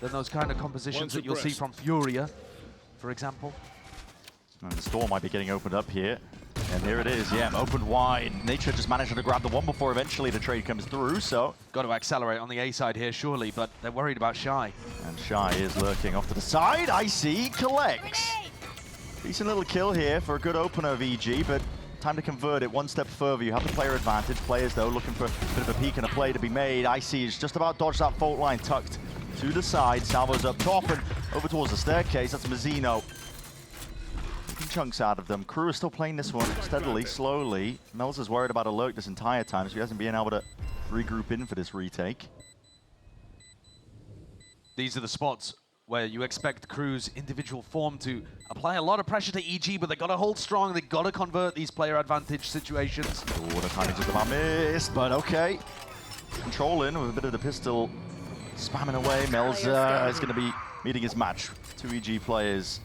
than those kind of compositions that you'll see from Furia, for example. And the store might be getting opened up here. And here it is, yeah, opened wide. Nature just managing to grab the one before eventually the trade comes through, so. Got to accelerate on the A side here, surely, but they're worried about Shy. And Shy is lurking off to the side. Icy collects. Decent little kill here for a good opener of EG, but time to convert it one step further. You have the player advantage. Players, though, looking for a bit of a peek and a play to be made. Icy is just about dodged that fault line, tucked to the side. Salvo's up top and over towards the staircase. That's Mazzino. Chunks out of them. KRU is still playing this one steadily, slowly. Melza's worried about a lurk this entire time, so he hasn't been able to regroup in for this retake. These are the spots where you expect KRU's individual form to apply a lot of pressure to EG, but they got to hold strong. They got to convert these player advantage situations. Oh, the timing just about missed, but okay. Controlling with a bit of the pistol spamming away. Melza is going to be meeting his match. Two EG players.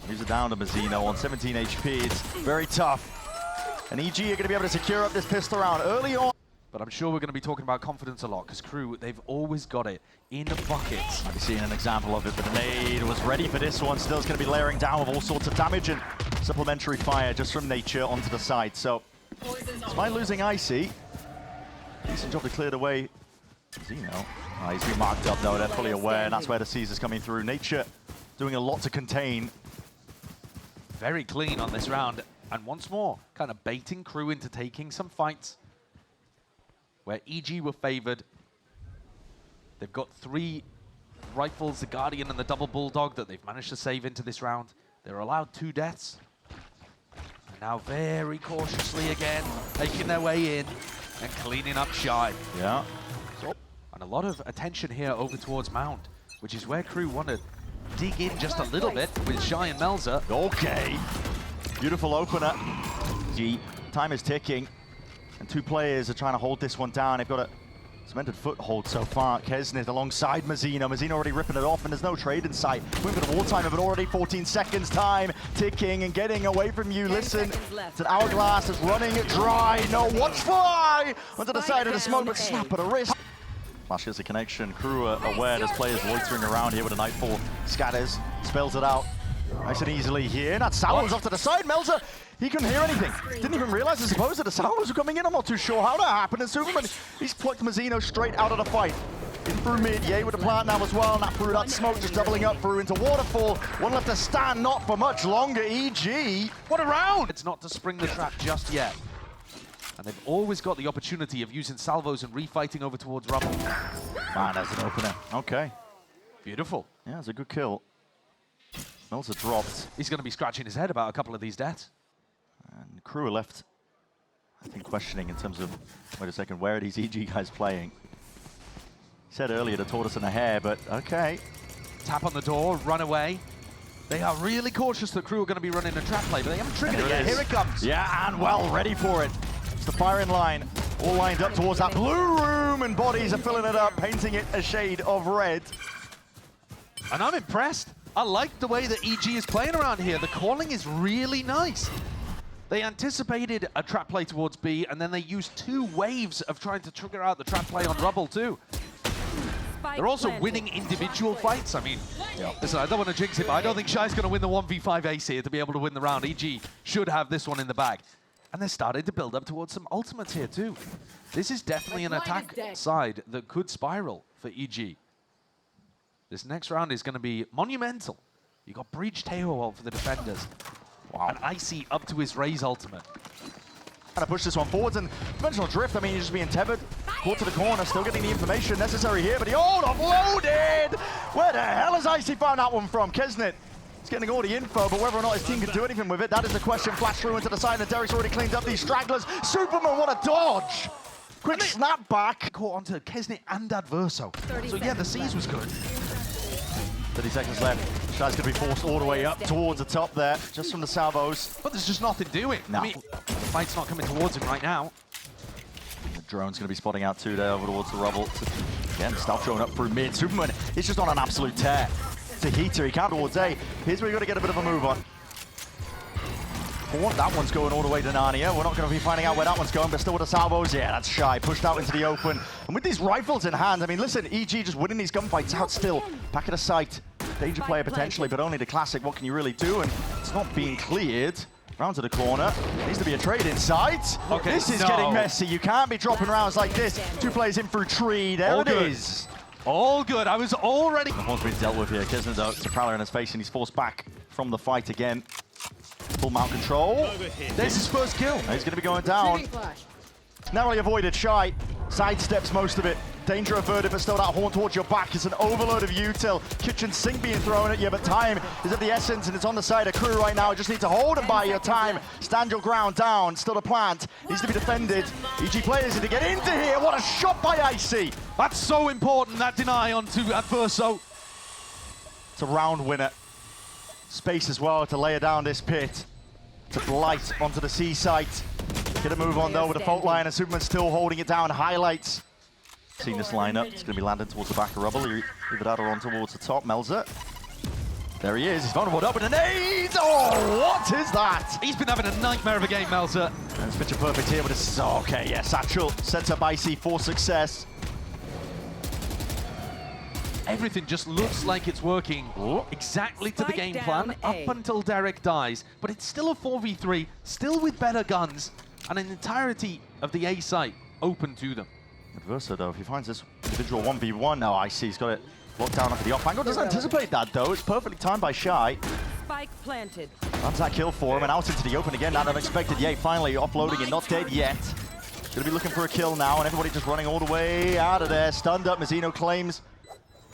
He's down to Mazzino on 17 HP. It's very tough. And EG are going to be able to secure up this pistol round early on. But I'm sure we're going to be talking about confidence a lot, because KRU, they've always got it in the buckets. Might be seeing an example of it, but the nade was ready for this one. Still's going to be layering down with all sorts of damage and supplementary fire just from Nature onto the side. So, despite losing Icy, decent job to clear away Mazzino. He's been marked up though, they're fully aware, and that's where the Caesar's coming through. Nature doing a lot to contain. Very clean on this round, and once more, kind of baiting KRU into taking some fights where EG were favored. They've got 3 rifles, the Guardian and the Double Bulldog, that they've managed to save into this round. They're allowed 2 deaths. And now very cautiously again, making their way in and cleaning up Shy. Yeah. And a lot of attention here over towards Mount, which is where KRU want to dig in just a little bit with Shy and Melza. Okay. Beautiful opener. Time is ticking. And 2 players are trying to hold this one down. They've got a cemented foothold so far. Kesnit alongside Mazzino. Mazzino already ripping it off, and there's no trade in sight. Moving to wartime of it already. 14 seconds. Time ticking and getting away from you. Listen, it's an hourglass that's running dry. No, watch fly! Onto the side of the smoke, but snap at a wrist. Flashes the connection. KRU are aware there's players loitering around here with a Nightfall. Scatters, spells it out. Nice and easily here. And that Salvo's off to the side. Melza, he couldn't hear anything. Didn't even realize, I suppose, that the Salvos were coming in. I'm not too sure how that happened. And Superman, he's plucked Mazzino straight out of the fight. In through mid, Ye with the plant now as well. Not through that smoke, just doubling up through into Waterfall. One left to stand, not for much longer. EG, what a round! It's not to spring the trap just yet. And they've always got the opportunity of using salvos and refighting over towards Rubble. Man, that's an opener. Okay. Beautiful. Yeah, it's a good kill. Melza dropped. He's going to be scratching his head about a couple of these deaths. And KRU are left, I think, questioning in terms of, wait a second, where are these EG guys playing? He said earlier the tortoise and the hare, but okay. Tap on the door, run away. They are really cautious that KRU are going to be running a trap play, but they haven't triggered it yet. Here it comes. Yeah, and well, ready for it. It's the firing line, all lined up towards that blue room, and bodies are filling it up, painting it a shade of red. And I'm impressed. I like the way that EG is playing around here. The calling is really nice. They anticipated a trap play towards B, and then they used 2 waves of trying to trigger out the trap play on Rubble too. They're also winning individual fights. I mean, listen, I don't want to jinx it, but I don't think Shy's going to win the 1v5 ace here to be able to win the round. EG should have this one in the bag. And they're starting to build up towards some ultimates here too. This is definitely an attack side that could spiral for EG. This next round is going to be monumental. You got Breach Teho for the defenders. Wow. And Icy up to his Raze ultimate. Trying to push this one forwards, and conventional drift, I mean, he's just being tethered. Caught to the corner, still getting the information necessary here, but he offloaded! Where the hell has Icy found that one from? Kesnit, he's getting all the info, but whether or not his team can do anything with it, that is the question. Flash through into the side, and Derek's already cleaned up these stragglers. Superman, what a dodge! Quick snap back. Caught onto Kesnit and Adverso. So yeah, the C's was good. 30 seconds left. Shy's going to be forced all the way up towards the top there, just from the salvos. But there's just nothing doing. No. I mean, the fight's not coming towards him right now. The drone's going to be spotting out too there over towards the rubble. Again, stealth drone up through mid. Superman is just on an absolute tear. Tahita, he can't towards A. Here's where you got to get a bit of a move on. That one's going all the way to Narnia. We're not going to be finding out where that one's going, but still with the salvos. Yeah, that's Shy. Pushed out into the open. And with these rifles in hand, I mean, listen, EG just winning these gunfights out still. Back at the site. Danger player potentially, but only the classic. What can you really do? And it's not being cleared. Round to the corner. Needs to be a trade inside. Okay, this is getting messy. You can't be dropping rounds like this. 2 players in through tree. There it is. All good. I was already... The horn's been dealt with here. Kisner, though, it's a prowler in his face, and he's forced back from the fight again. Full mount control. There's his first kill. And he's going to be going down. Narrowly avoided. Shy sidesteps most of it. Danger averted, but still that horn towards your back. It's an overload of util. Kitchen sink being thrown at you, but time is of the essence, and it's on the side of KRU right now. You just need to hold and buy your time. Stand your ground down. Still a plant. Needs to be defended. EG players need to get into here. What a shot by Icy. That's so important, that deny onto Adverso. It's a round winner. Space as well to layer down this pit. To blight onto the C site. Get a move on though with the fault line, and Superman still holding it down. Highlights. Seen this lineup. It's going to be landing towards the back of rubble. Either that or on towards the top. Melzer. There he is. He's vulnerable up with a nade. Oh, what is that? He's been having a nightmare of a game, Melzer. And it's picture perfect here, but it's okay. Yeah, Satchel sets up Icy for success. Everything just looks like it's working exactly to the game plan up until Derek dies. But it's still a 4v3, still with better guns, and an entirety of the A site open to them. Adverso, though, if he finds this individual 1v1 now, Icy, he's got it locked down onto the off angle. Doesn't anticipate that, though. It's perfectly timed by Shy. Spike planted. That's that kill for him, and out into the open again. That unexpected. Yay, finally offloading it. Not dead yet. Gonna be looking for a kill now, and everybody just running all the way out of there. Stunned up. Mazzino claims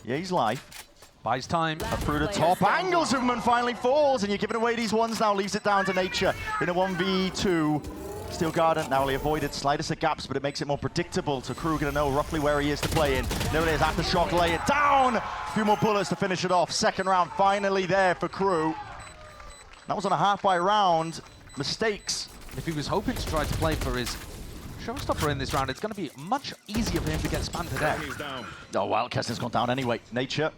Ye's life. Buys time. Up through the top angle. Superman finally falls, and you're giving away these ones now. Leaves it down to Nature in a 1v2. Steel Garden narrowly avoided. Slightest of gaps, but it makes it more predictable. So KRU gonna know roughly where he is to play in. There it is. Aftershock, lay it down. A few more bullets to finish it off. Second round finally there for KRU. That was on a half-by round. Mistakes. If he was hoping to try to play for his showstopper in this round, it's going to be much easier for him to get spanned to death. Oh, well, Kesner's gone down anyway. Nature.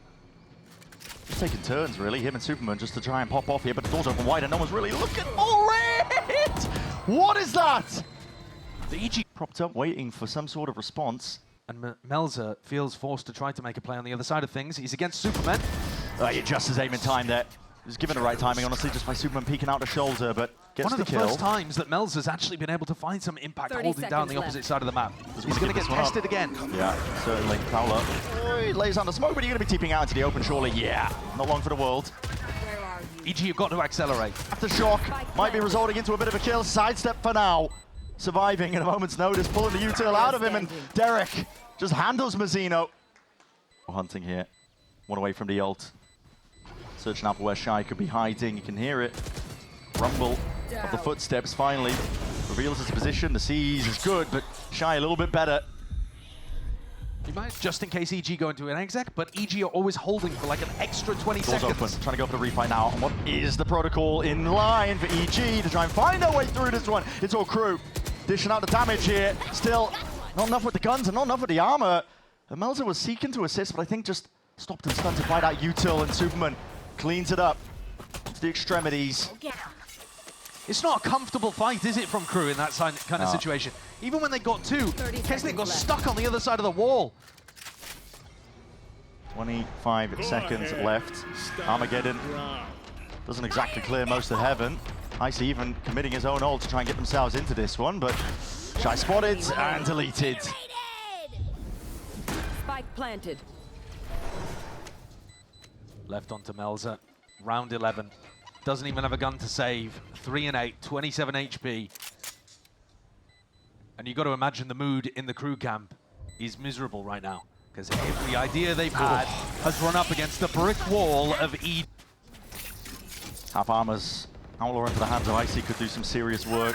Just taking turns, really. Him and Superman just to try and pop off here, but the door's open wide and no one's really looking for it! What is that? The EG propped up, waiting for some sort of response. And Melzer feels forced to try to make a play on the other side of things. He's against Superman. He adjusts his aim in time there. He was given the right timing, honestly, just by Superman peeking out the shoulder, but gets the kill. One of the first times that Melzer's actually been able to find some impact holding down the opposite side of the map. He's going to get tested again. Yeah, certainly. Fowler. Oh, he lays on the smoke, but you're going to be teeping out into the open, surely. Yeah, not long for the world. EG, you've got to accelerate. Aftershock might be resulting into a bit of a kill. Sidestep for now. Surviving at a moment's notice, pulling the util out of him, and Derek just handles Mazzino. Hunting here. One away from the ult. Searching out for where Shy could be hiding. You can hear it. Rumble of the footsteps finally. Reveals his position. The seize is good, but Shy a little bit better. He might, just in case EG go into an exec, but EG are always holding for like an extra 20 seconds. Open. Trying to go for the refight now. And what is the protocol in line for EG to try and find their way through this one? It's all KRU. Dishing out the damage here. Still, not enough with the guns and not enough with the armor. And Melzer was seeking to assist, but I think just stopped and stunted by that util, and Superman cleans it up to the extremities. It's not a comfortable fight, is it, from KRU in that kind of situation? Even when they got two, Kesnick got stuck on the other side of the wall. 25 seconds left. Armageddon doesn't exactly clear most of heaven. Icy even committing his own ult to try and get themselves into this one, but Shy spotted and deleted. Spike planted. Left onto Melzer. Round 11. Doesn't even have a gun to save. 3 and 8, 27 HP. And you've got to imagine the mood in the KRU camp is miserable right now, because every idea they've had has run up against the brick wall of E. Half armors. Outlaw into the hands of Icy could do some serious work.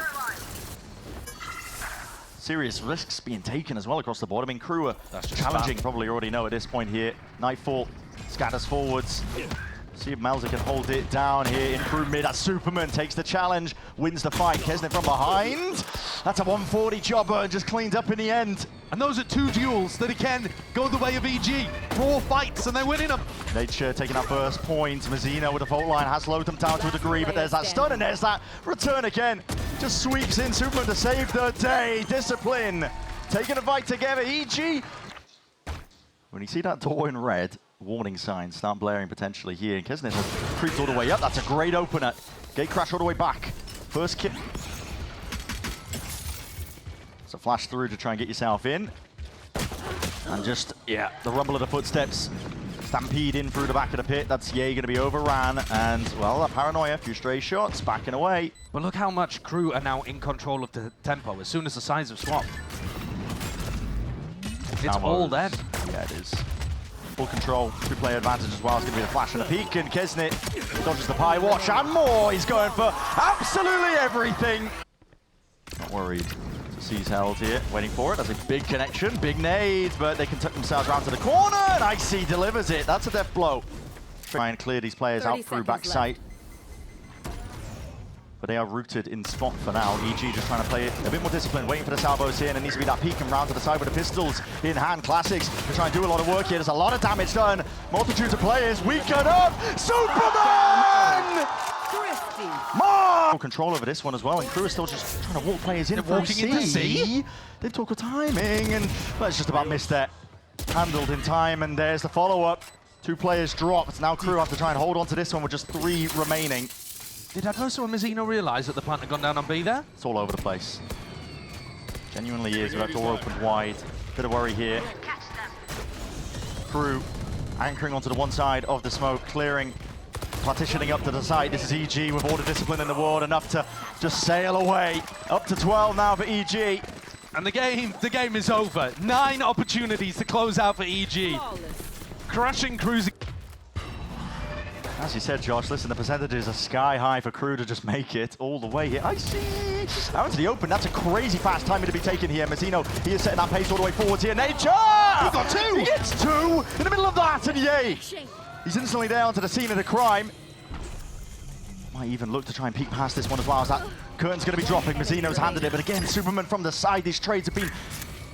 Serious risks being taken as well across the board. I mean, KRU are challenging, probably already know at this point here. Nightfall scatters forwards. See if Melzer can hold it down here in KRU mid as Superman takes the challenge, wins the fight. Kesner from behind. That's a 140 jobber and just cleaned up in the end. And those are 2 duels that again go the way of EG. 4 fights and they're winning them. Nature taking that first point. Mazzino with the fault line has slowed them down to a degree, but there's that stun and there's that return again. Just sweeps in Superman to save the day. Discipline taking a fight together. EG. When you see that door in red, warning signs start blaring potentially here. And Kesnet has creeped all the way up. That's a great opener. Gate crash all the way back. First kill. So flash through to try and get yourself in. And just, yeah, the rumble of the footsteps. Stampede in through the back of the pit. That's Ye going to be overran. And, well, that paranoia, a few stray shots, backing away. But look how much crew are now in control of the tempo as soon as the sides have swapped. It's all them. Yeah, it is. Full control, 2-player advantage as well. It's going to be the flash and a peek, and Kesnet dodges the pie watch and more. He's going for absolutely everything. Not worried. He's held here, waiting for it. That's a big connection, big nade, but they can tuck themselves around to the corner, and Icy delivers it. That's a death blow. Try and clear these players out through backside. But they are rooted in spot for now. EG just trying to play it a bit more disciplined, waiting for the salvos here, and it needs to be that peek and round to the side with the pistols in hand. Classics to try and do a lot of work here. There's a lot of damage done. Multitudes of players, weakened up. Superman! More control over this one as well, and KRU is still just trying to walk players in. They're walking into C. They talk of timing, and well, it's just about missed that. Handled in time, and there's the follow-up. 2 players dropped. Now KRU have to try and hold on to this one with just 3 remaining. Did Adverso and Mazzino realise that the plant had gone down on B there? It's all over the place. Genuinely is, with that door opened wide. Bit of worry here. KRU anchoring onto the one side of the smoke, clearing, partitioning up to the side. This is EG with all the discipline in the world, enough to just sail away. Up to 12 now for EG. And the game is over. 9 opportunities to close out for EG. Crushing KRU's. As you said, Josh, listen, the percentages are sky high for KRU to just make it all the way here. I see. Out to the open. That's a crazy fast timing to be taken here. Mazzino, he is setting that pace all the way forwards here. Nature! He got 2! He gets 2 in the middle of that, and yay! He's instantly there onto the scene of the crime. Might even look to try and peek past this one as well, as that curtain's going to be dropping. Mazzino's handed it, but again, Superman from the side. These trades have been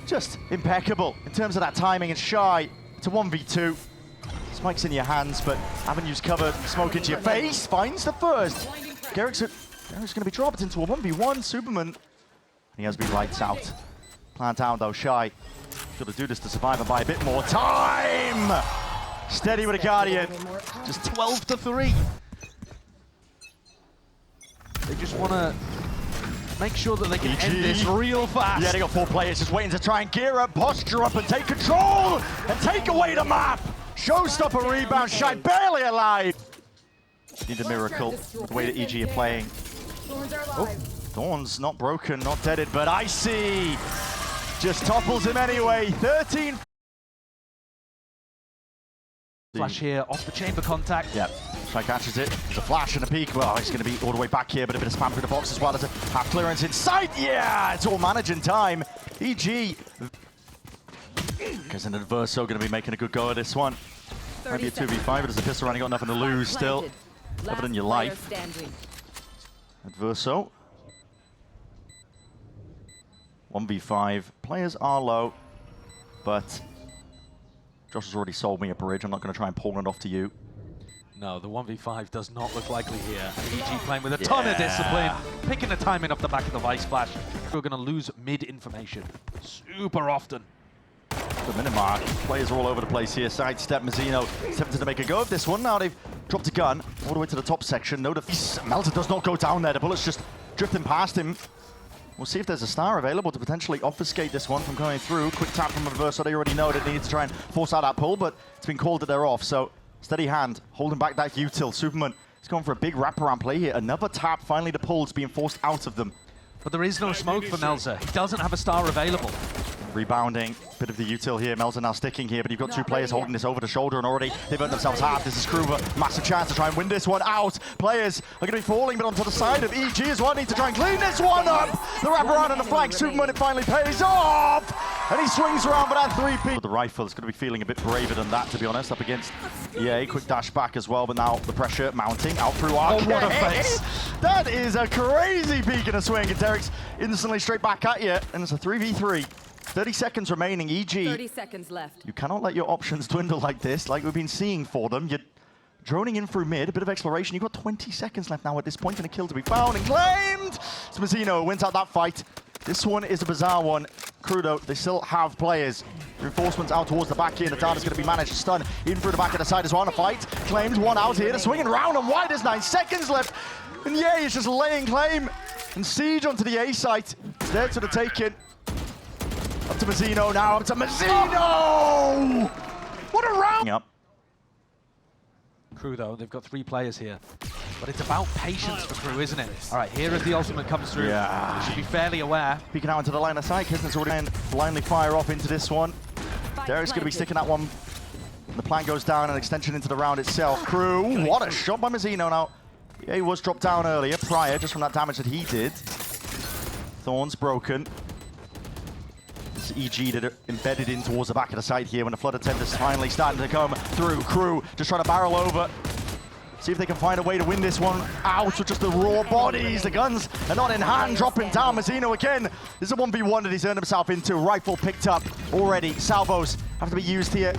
just impeccable in terms of that timing, and shy. It's a 1v2. Spike's in your hands, but Avenue's covered. Smoke into your face. Finds the first. Garrick's going to be dropped into a 1v1. Superman. He has been lights out. Plant down though, Shy. Got to do this to survive and buy a bit more time. Steady with a Guardian. Just 12 to 3. They just want to make sure that they can end this real fast. Yeah, they got 4 players just waiting to try and gear up, posture up, and take control and take away the map. Showstopper rebound, Shy barely alive. Need a miracle with the way that EG are playing. Oh, Dawn's not broken, not deaded, but Icy just topples him anyway. 13. Flash here off the chamber contact. Yeah, Shy catches it. There's a flash and a peek. Well, he's going to be all the way back here, but a bit of spam through the box as well. There's a half clearance inside. Yeah, it's all managing time. EG. Because an Adverso going to be making a good go at this one. Might be a 2v5, but there's a pistol running, got nothing to lose still. Other than your life. Adverso. 1v5. Players are low, but Josh has already sold me a bridge. I'm not going to try and pawn it off to you. No, the 1v5 does not look likely here. EG playing with a ton of discipline, picking the timing off the back of the Vice Flash. We're going to lose mid information super often. The minute mark. Players are all over the place here. Sidestep, Mazzino attempted to make a go of this one. Now they've dropped a gun all the way to the top section. No defense. Melter does not go down there. The bullet's just drifting past him. We'll see if there's a star available to potentially obfuscate this one from coming through. Quick tap from Adverso. They already know that they need to try and force out that pull, but it's been called that they're off. So steady hand, holding back that util. Superman is going for a big wraparound play here. Another tap. Finally, the pull's being forced out of them. But there is no smoke for Melzer. He doesn't have a star available. Rebounding, bit of the util here. Melzer now sticking here, but you've got 2 players holding this over the shoulder, and already they've earned themselves half. This is Kruber, massive chance to try and win this one out. Players are going to be falling, but onto the side of EG as well. Need to try and clean this one up. The wraparound on the flank, Superman, it finally pays off, and he swings around for that 3P. The rifle is going to be feeling a bit braver than that, to be honest, up against EA. Quick dash back as well, but now the pressure mounting out through Arc. Oh, what a face. That is a crazy peek and a swing, and Derek's instantly straight back at you, and it's a 3v3. 30 seconds remaining, EG. 30 seconds left. You cannot let your options dwindle like this, like we've been seeing for them. You're droning in through mid, a bit of exploration. You've got 20 seconds left now at this point, and a kill to be found and claimed. Mazzino wins out that fight. This one is a bizarre one. KRU, though, they still have players. Reinforcements out towards the back here. Natana's going to be managed to stun in through the back of the side as well. On a fight. Claims one out here. They're swinging round and wide. There's 9 seconds left. And yeah, he's just laying claim. And siege onto the A site. It's there to the taking. Up to Mazzino now. Up to Mazzino! What a round! KRU, though, they've got 3 players here. But it's about patience for KRU, isn't it? All right, here as the ultimate comes through. Yeah. You should be fairly aware. Peeking out into the line of sight. Kisner's already going to blindly fire off into this one. Derek's going to be sticking that one. The plan goes down, an extension into the round itself. KRU, what a shot by Mazzino now. Yeah, he was dropped down earlier, prior, just from that damage that he did. Thorns broken. It's EG that are embedded in towards the back of the site here when the flood attempt is finally starting to come through. KRU just trying to barrel over. See if they can find a way to win this one out with just the raw bodies. The guns are not in hand, dropping down. Mazzino again. This is a 1v1 that he's earned himself into. Rifle picked up already. Salvos have to be used here,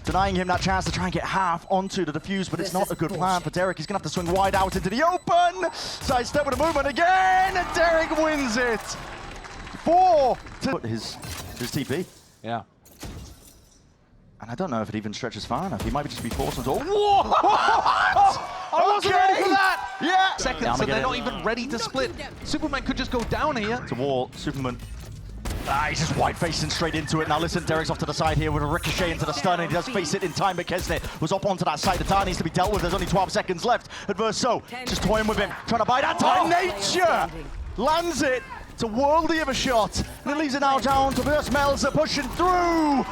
denying him that chance to try and get half onto the defuse, but it's not a good plan for Derek. He's going to have to swing wide out into the open. Sidestep with a movement again, and Derek wins it. 4 to his TP. Yeah. And I don't know if it even stretches far enough. He might just be forced into... What? I wasn't ready for that! Yeah! Seconds, and they're not even ready to split. Superman could just go down here. It's a wall. Superman. He's just wide-facing straight into it. Now listen, Derek's off to the side here with a ricochet into the stun, and he does face it in time, but Kesnet was up onto that side. The time needs to be dealt with. There's only 12 seconds left. Adverso just toying with him, trying to buy that time. Nature lands it. It's a worldly of a shot. And it leaves it now down to Verse Melzer pushing through.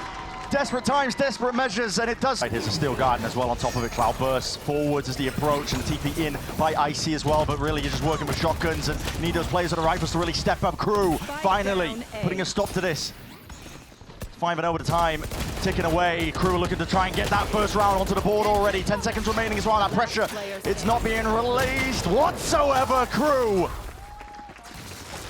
Desperate times, desperate measures, and it does. Right, here's a Steel Garden as well on top of it. Cloudburst forwards as the approach, and the TP in by IC as well, but really you're just working with shotguns and you need those players with the rifles to really step up. KRU finally putting a stop to this. 5-0 at a time, ticking away. KRU looking to try and get that first round onto the board already. 10 seconds remaining as well. That pressure, it's not being released whatsoever. KRU.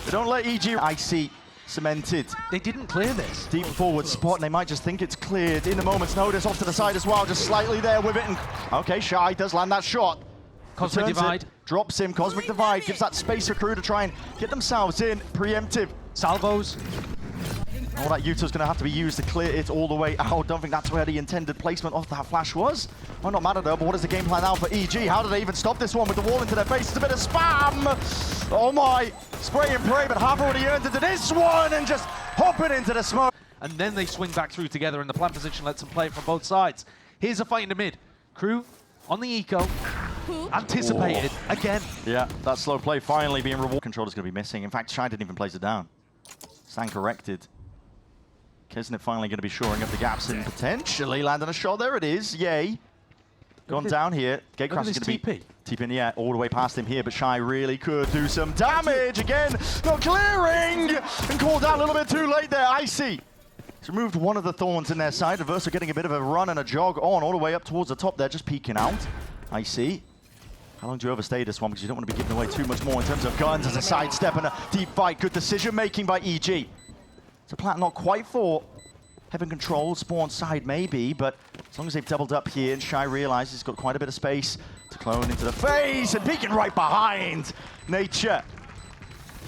They don't let EG. IC cemented. They didn't clear this. Deep forward spot, and they might just think it's cleared. In a moment's notice, off to the side as well, just slightly there with it. And okay, Shy does land that shot. Cosmic Divide. Drops him. Cosmic Divide gives that space for KRU to try and get themselves in. Preemptive. Salvos. All that Utah's going to have to be used to clear it all the way out. Don't think that's where the intended placement of that flash was. Might not matter though, but what is the game plan now for EG? How do they even stop this one with the wall into their face? It's a bit of spam. Oh my. Spray and pray, but half already earned into this one and just hopping into the smoke. And then they swing back through together, and the plant position lets them play it from both sides. Here's a fight in the mid. KRU on the eco. Anticipated again. Yeah, that slow play finally being rewarded. Controller's going to be missing. In fact, Shy didn't even place it down. Stand corrected. Kesnet finally going to be shoring up the gaps and potentially landing a shot. There it is. Yay. Gone down here. Gatecrash is going to be TPing, yeah, all the way past him here, but Shy really could do some damage again. Not clearing and called out a little bit too late there. IC. He's removed one of the thorns in their side. Averso getting a bit of a run and a jog on all the way up towards the top there, just peeking out. IC. How long do you overstay this one? Because you don't want to be giving away too much more in terms of guns as a sidestep and a deep fight. Good decision making by EG. It's a plant not quite for Heaven Control, spawn side maybe, but as long as they've doubled up here and Shy realizes he's got quite a bit of space to clone into the face and peeking right behind Nature.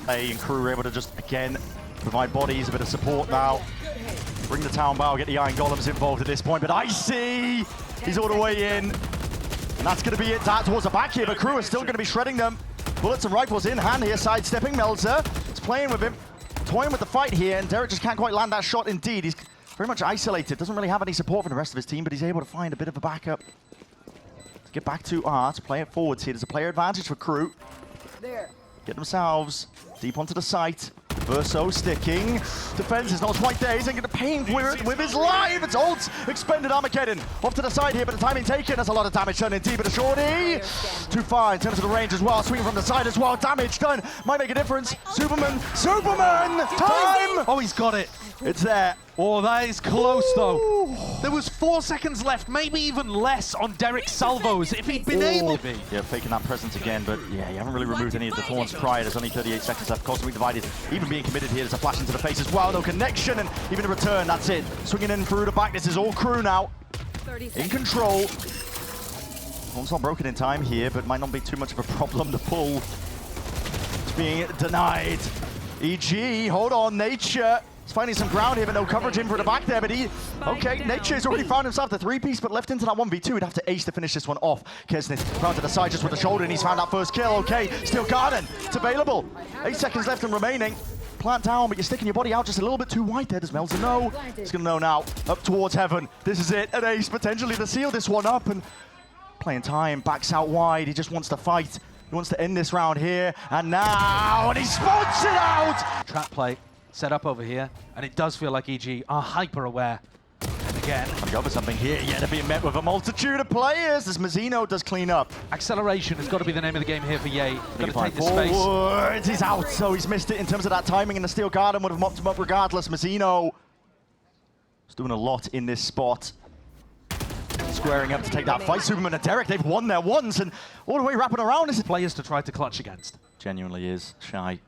And KRU are able to just, again, provide bodies, a bit of support now. Bring the town bow, get the Iron Golems involved at this point, but IC, he's all the way in. And that's going to be it towards the back here, but KRU is still going to be shredding them. Bullets and rifles in hand here, sidestepping. Melzer is playing with him. Toying with the fight here, and Derek just can't quite land that shot indeed. He's very much isolated, doesn't really have any support from the rest of his team, but he's able to find a bit of a backup. To get back to R, to play it forwards here. There's a player advantage for KRU. Get themselves deep onto the site. Verso sticking. Defense is not quite there. He's going to paint with his life. It's ult expended. Armageddon off to the side here, but the timing taken. That's a lot of damage done indeed, but a shorty. Too far in terms of the range as well. Swinging from the side as well. Damage done. Might make a difference. Superman. Time! Oh, he's got it. It's there. Oh, that is close, though. There was 4 seconds left, maybe even less on Derek's salvos. If he'd been able to be. Yeah, faking that presence again, but yeah, you haven't really removed any of the thorns prior. There's only 38 seconds left. Cosmic Divide is even being committed here. There's a flash into the face as well. No connection, and even a return. That's it. Swinging in through the back. This is all KRU now. In control. Almost not broken in time here, but might not be too much of a problem to pull. It's being denied. EG, hold on, Nature. He's finding some ground here, but no coverage in for the back there, but okay, Nature's already found himself the 3-piece, but left into that 1v2. He'd have to ace to finish this one off. Kesnith round to the side just with the shoulder, and he's found that first kill. Okay, Steel Garden, it's available. 8 seconds left and remaining. Plant down, but you're sticking your body out just a little bit too wide there. Does Melzer know? He's gonna know now. Up towards heaven. This is it, an ace potentially to seal this one up, and playing time, backs out wide. He just wants to fight. He wants to end this round here, and now, and he spots it out! Trap play set up over here, and it does feel like EG are hyper aware. And again, I'll go for something here. Yeah, they're being met with a multitude of players as Mazzino does clean up. acceleration has got to be the name of the game here for Ye. Got to take the space. Forwards. He's out, so he's missed it in terms of that timing, and the Steel Garden would have mopped him up regardless. Mazzino is doing a lot in this spot. Squaring up to take that fight. Superman and Derek, they've won there once, and all the way wrapping around is Players to try to clutch against. genuinely is shy.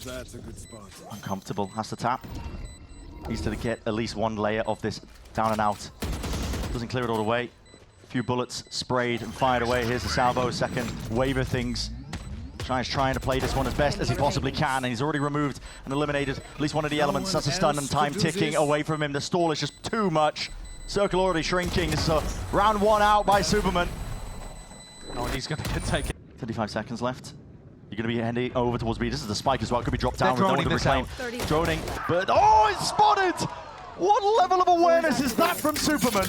That's a good spot. Uncomfortable, has to tap. Needs to get at least one layer of this down and out. Doesn't clear it all the way. A few bullets sprayed and fired away. Here's the salvo, second wave of things. Shy's trying to play this one as best as he possibly can, and he's already removed and eliminated at least one of the elements. That's a stun, and time ticking away from him. The stall is just too much. Circle already shrinking. This is a round one out by Superman. Oh, and he's going to get taken. 35 seconds left. You're going to be heading over towards B. This is the spike as well. It could be dropped down with no one to reclaim. Droning, but oh, it's spotted! What level of awareness is that from Superman?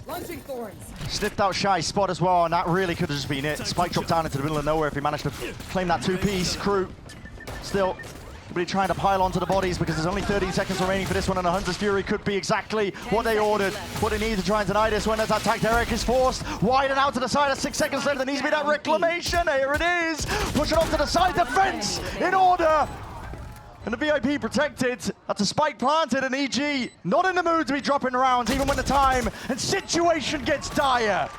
Launching thorns. Sniffed out Shy spot as well, and that really could have just been it. Spike dropped down into the middle of nowhere if he managed to claim that 2-piece. KRU still really trying to pile onto the bodies because there's only 13 seconds remaining for this one, and a Hunter's Fury could be exactly what they ordered, what they need to try and deny this one as that attack. Derek is forced wide and out to the side. 6 seconds left. There needs to be that reclamation. Here it is. Push it off to the side. Defense in order. And the VIP protected. That's a spike planted, and EG not in the mood to be dropping rounds even when the time and situation gets dire.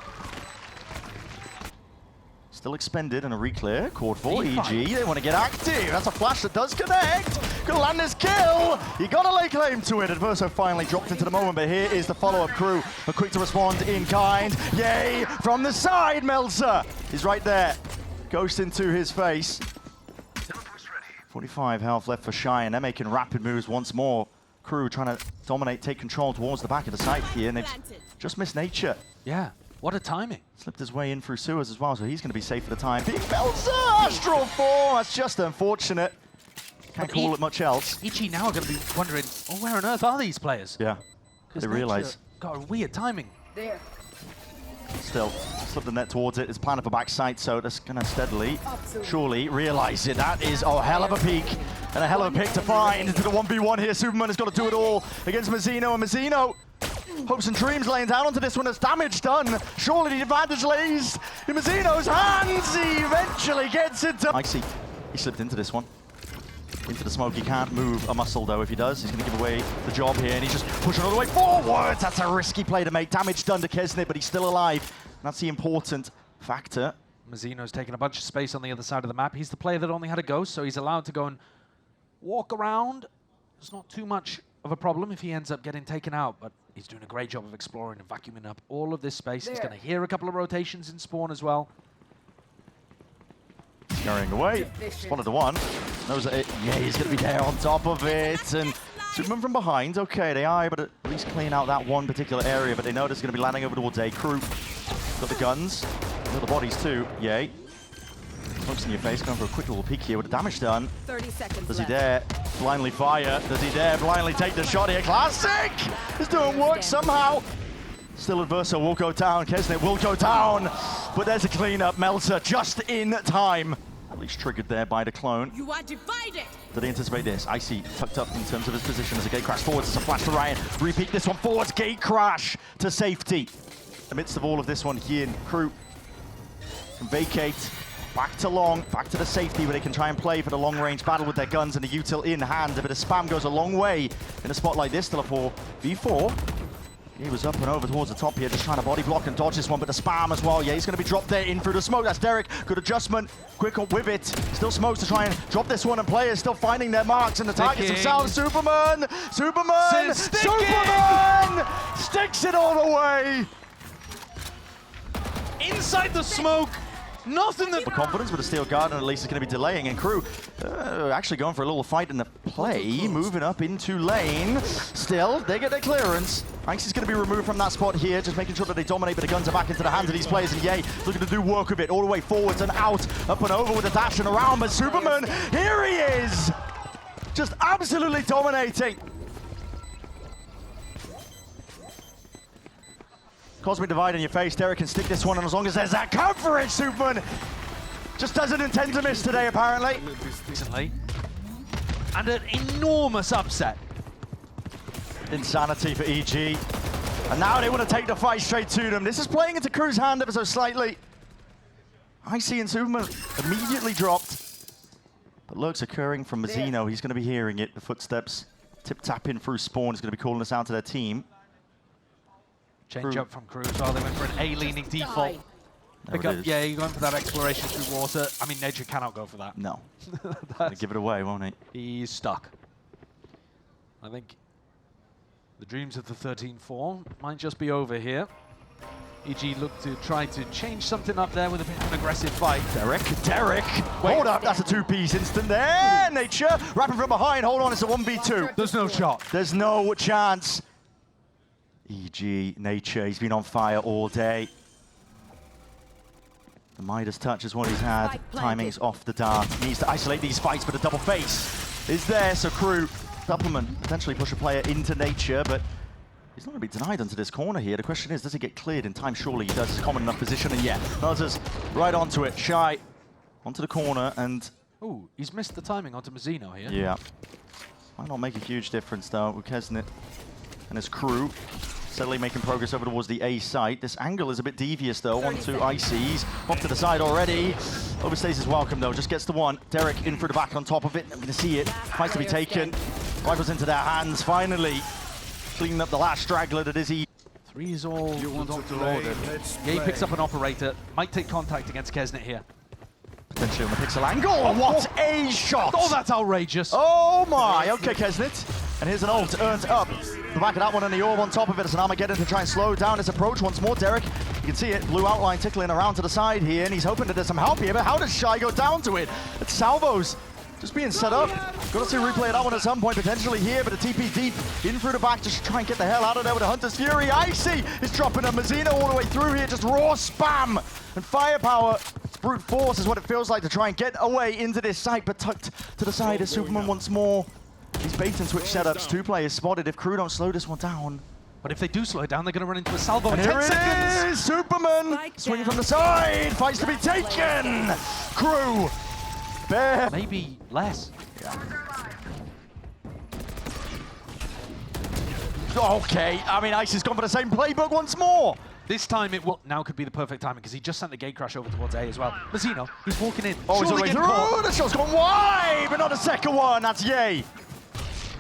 Still expended and a reclear. Called for EG. They want to get active. That's a flash that does connect. Gonna land this kill. You gotta lay claim to it. Adverso finally dropped into the moment, but here is the follow-up. KRU are quick to respond in kind. Yay! From the side, Melzer. He's right there. Ghost into his face. 45 health left for Shy, and they're making rapid moves once more. KRU trying to dominate, take control towards the back of the site here, and they've just missed Nature. Yeah, what a timing. Slipped his way in through sewers as well, so he's going to be safe for the time. Big Melzer! Astral form! That's just unfortunate. Can't call it much else. EG now are going to be wondering, oh, where on earth are these players? Yeah, they realize. Got a weird timing. There. Still, slip the net towards it. It's planning for backside, so that's going to steadily, surely realize it. That is a hell of a peak and a hell of a pick to find into the 1v1 here. Superman has got to do it all against Mazzino, and Mazzino hopes and dreams laying down onto this one. As damage done, surely the advantage lays in Mazzino's hands. He eventually gets into... I see, he slipped into this one. Into the smoke. He can't move a muscle, though. If he does, he's going to give away the job here, and he's just pushing all the way forwards. That's a risky play to make. Damage done to Kesnit, but he's still alive. And that's the important factor. Mazzino's taking a bunch of space on the other side of the map. He's the player that only had a ghost, so he's allowed to go and walk around. It's not too much of a problem if he ends up getting taken out, but he's doing a great job of exploring and vacuuming up all of this space. He's going to hear a couple of rotations in spawn as well. Carrying away. Spotted the one. Knows that it, yeah, he's going to be there on top of it. And Superman from behind. Okay, they are able to at least clean out that one particular area, but they know it's going to be landing over towards A. KRU got the guns. Got the bodies too. Yay. Smokes in your face. Going for a quick little peek here with the damage done. 30 seconds Does he left. dare blindly fire? Does he dare blindly take the shot here? Classic! It's doing work somehow. Still Adverso will go down. Kesnit will go down. But there's a cleanup. Melzer just in time. At least triggered there by the clone. You are divided. Did they anticipate this? Icy tucked up in terms of his position as a gate crash forwards. It's a flash to Ryan. Repeat this one forwards. Gate crash to safety. Amidst of all of this one, he and KRU can vacate Back to long, back to the safety where they can try and play for the long-range battle with their guns and the util in hand. A bit of spam goes a long way in a spot like this. Still a 4v4. He was up and over towards the top here, just trying to body block and dodge this one, but the spam as well. Yeah, he's going to be dropped there in through the smoke. That's Derek. Good adjustment. Quick up with it. Still smokes to try and drop this one, and players still finding their marks and the targets themselves. Superman! Superman! Superman! Sticks it all the way! Inside the smoke! Nothing that... For confidence with the Steel Guardian, at least is going to be delaying, and KRU actually going for a little fight in the play, moving up into lane. Still, they get their clearance. Ice is going to be removed from that spot here, just making sure that they dominate, but the guns are back into the hands of these players, and Yay looking to do work with it, all the way forwards and out, up and over with a dash and around, but Superman, here he is! Just absolutely dominating. Cosmic Divide in your face. Derek can stick this one, and as long as there's that coverage, Superman just doesn't intend to miss today, apparently. Recently. And an enormous upset. Insanity for EG. And now they want to take the fight straight to them. This is playing into KRU's hand ever so slightly. Icy and Superman immediately dropped. But lurks occurring from Mazzino. He's going to be hearing it. The footsteps tip-tapping through spawn is going to be calling us out to their team. Change up from KRU as well. They went for an A-leaning default. Pick up, yeah, you're going for that exploration through water. I mean, Nature cannot go for that. No. He'll give it away, won't he? He's stuck. I think the dreams of the 13-4 might just be over here. EG look to try to change something up there with a bit of an aggressive fight. Derek! Hold up, that's a two-piece instant there! Nature, wrapping from behind, hold on, it's a 1v2. There's no shot. There's no chance. EG, Nature, he's been on fire all day. The Midas touch is what he's had. Timing's off the dart. He needs to isolate these fights, but a double face is there, so KRU, supplement, potentially push a player into Nature, but he's not going to be denied onto this corner here. The question is, does he get cleared in time? Surely he does. It's a common enough position, and yeah, Buzzers right onto it. Shy onto the corner, and... Ooh, he's missed the timing onto Mazzino here. Yeah. Might not make a huge difference, though, with Kesnit and his KRU steadily making progress over towards the A site. This angle is a bit devious, though, onto Icy. He's off to the side already. Overstays his welcome, though. Just gets the one. Derek in through the back on top of it. I'm going to see it. Fights to be taken. Rifles into their hands, finally. Cleaning up the last straggler that is he. Three is all Dr. ordered. He picks up an operator. Might take contact against Kesnit here. Potentially on the pixel angle. Oh, what a shot! Oh, that's outrageous. Oh my. Okay, Kesnit. And here's an ult earned up. The back of that one and the orb on top of it as an Armageddon to try and slow down his approach once more. Derek, you can see it, blue outline tickling around to the side here, and he's hoping that there's some help here, but how does Shy go down to it? It's salvos just being set up. Got to see a replay of that one at some point potentially here, but a TP deep in through the back just to try and get the hell out of there with a Hunter's Fury. Icy is dropping a Mazzino all the way through here, just raw spam and firepower. It's brute force is what it feels like to try and get away into this site, but tucked to the side is Superman once more. These bait and switch setups, two players spotted. If KRU don't slow this one down. But if they do slow it down, they're going to run into a salvo in And 10 seconds. Here it is, Superman swinging from the side, fights to be taken. KRU, bare. Maybe less. Yeah. Okay, I mean, Ice has gone for the same playbook once more. This time it will, now could be the perfect timing because he just sent the gate crash over towards A as well. Mazzino, he's walking in. Oh, he's all the way through. The shot's gone wide, but not a second one. That's Yay.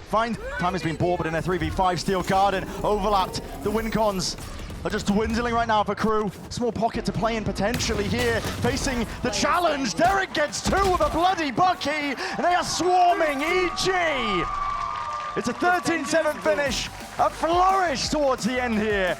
Fine, time has been bought, but in a 3v5, Steel Guardian overlapped. The win cons are just dwindling right now for KRU. Small pocket to play in potentially here, facing the challenge. Derek gets two with a bloody Bucky, and they are swarming EG. It's a 13-7 finish, a flourish towards the end here.